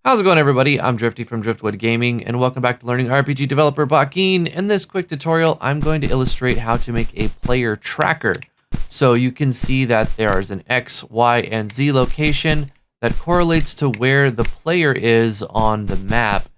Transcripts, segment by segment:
How's it going, everybody? I'm Drifty from Driftwood Gaming, and welcome back to Learning RPG Developer Bakin. In this quick tutorial, I'm going to illustrate how to make a player tracker. So you can see that there is an X, Y, and Z location that correlates to where the player is on the map.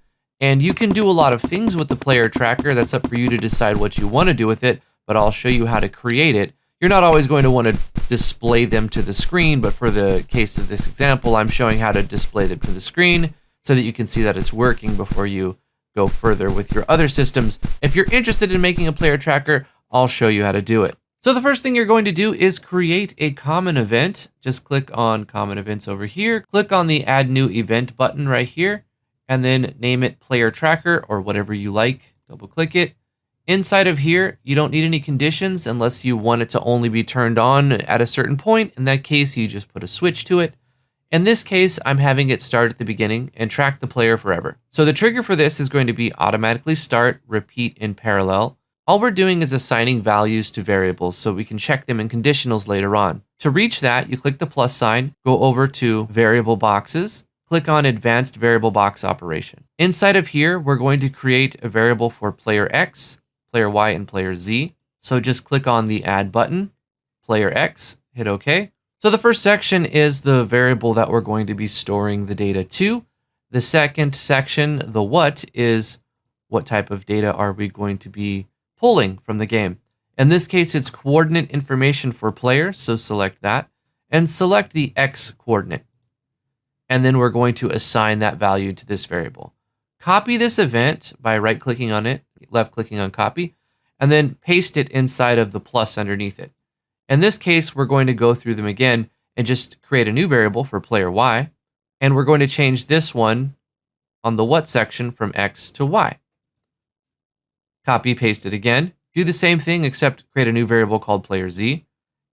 And you can do a lot of things with the player tracker. That's up for you to decide what you want to do with it, but I'll show you how to create it. You're not always going to want to display them to the screen, but for the case of this example, I'm showing how to display them to the screen so that you can see that it's working before you go further with your other systems. If you're interested in making a player tracker, I'll show you how to do it. So the first thing you're going to do is create a common event. Just click on common events over here. Click on the add new event button right here, and then name it player tracker or whatever you like. Double click it. Inside of here, you don't need any conditions unless you want it to only be turned on at a certain point. In that case, you just put a switch to it. In this case, I'm having it start at the beginning and track the player forever. So the trigger for this is going to be automatically start, repeat in parallel. All we're doing is assigning values to variables so we can check them in conditionals later on. To reach that, you click the plus sign, go over to variable boxes, click on advanced variable box operation. Inside of here, we're going to create a variable for player X, player Y, and player Z. So just click on the add button, player X, hit OK. So the first section is the variable that we're going to be storing the data to. The second section, the what, is what type of data are we going to be pulling from the game. In this case, it's coordinate information for player, so select that, and select the X coordinate. And then we're going to assign that value to this variable. Copy this event by right-clicking on it, left-clicking on copy, and then paste it inside of the plus underneath it. In this case, we're going to go through them again and just create a new variable for player Y, and we're going to change this one on the what section from X to Y. Copy, paste it again, do the same thing except create a new variable called player Z,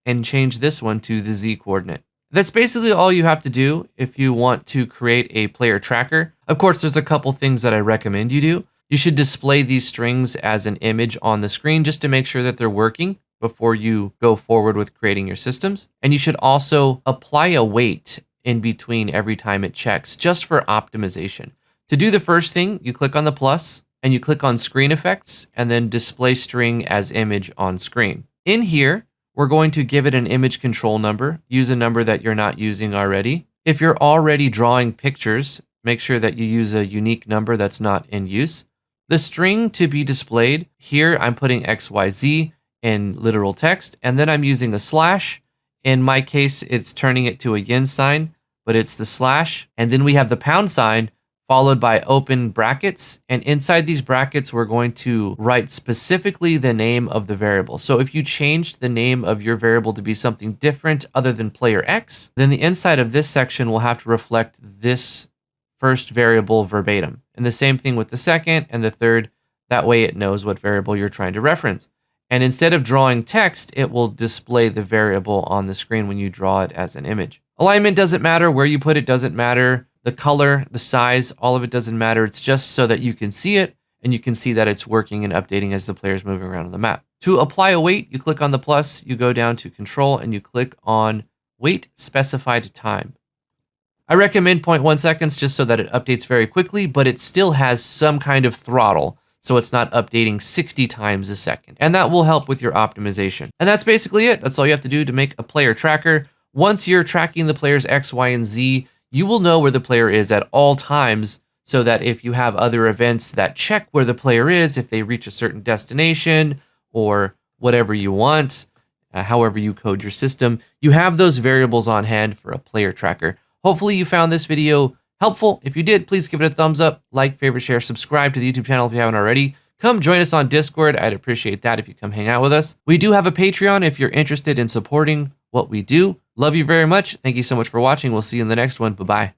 and change this one to the Z coordinate. That's basically all you have to do if you want to create a player tracker. Of course, there's a couple things that I recommend you do. You should display these strings as an image on the screen just to make sure that they're working before you go forward with creating your systems. And you should also apply a weight in between every time it checks, just for optimization. To do the first thing, you click on the plus and you click on screen effects and then display string as image on screen. In here, we're going to give it an image control number. Use a number that you're not using already. If you're already drawing pictures, make sure that you use a unique number that's not in use. The string to be displayed, here I'm putting XYZ in literal text, and then I'm using a slash. In my case, it's turning it to a yen sign, but it's the slash. And then we have the pound sign followed by open brackets. And inside these brackets, we're going to write specifically the name of the variable. So if you changed the name of your variable to be something different other than player X, then the inside of this section will have to reflect this first variable verbatim. And the same thing with the second and the third. That way it knows what variable you're trying to reference. And instead of drawing text, it will display the variable on the screen when you draw it as an image. Alignment doesn't matter. Where you put it doesn't matter. The color, the size, all of it doesn't matter. It's just so that you can see it and you can see that it's working and updating as the player's moving around on the map. To apply a weight, you click on the plus, you go down to control, and you click on weight specified time. I recommend 0.1 seconds just so that it updates very quickly, but it still has some kind of throttle, so it's not updating 60 times a second. And that will help with your optimization. And that's basically it. That's all you have to do to make a player tracker. Once you're tracking the player's X, Y, and Z, you will know where the player is at all times, so that if you have other events that check where the player is, if they reach a certain destination or whatever you want, however you code your system, you have those variables on hand for a player tracker. Hopefully you found this video helpful. If you did, please give it a thumbs up, like, favorite, share, subscribe to the YouTube channel if you haven't already. Come join us on Discord. I'd appreciate that if you come hang out with us. We do have a Patreon if you're interested in supporting what we do. Love you very much. Thank you so much for watching. We'll see you in the next one. Bye-bye.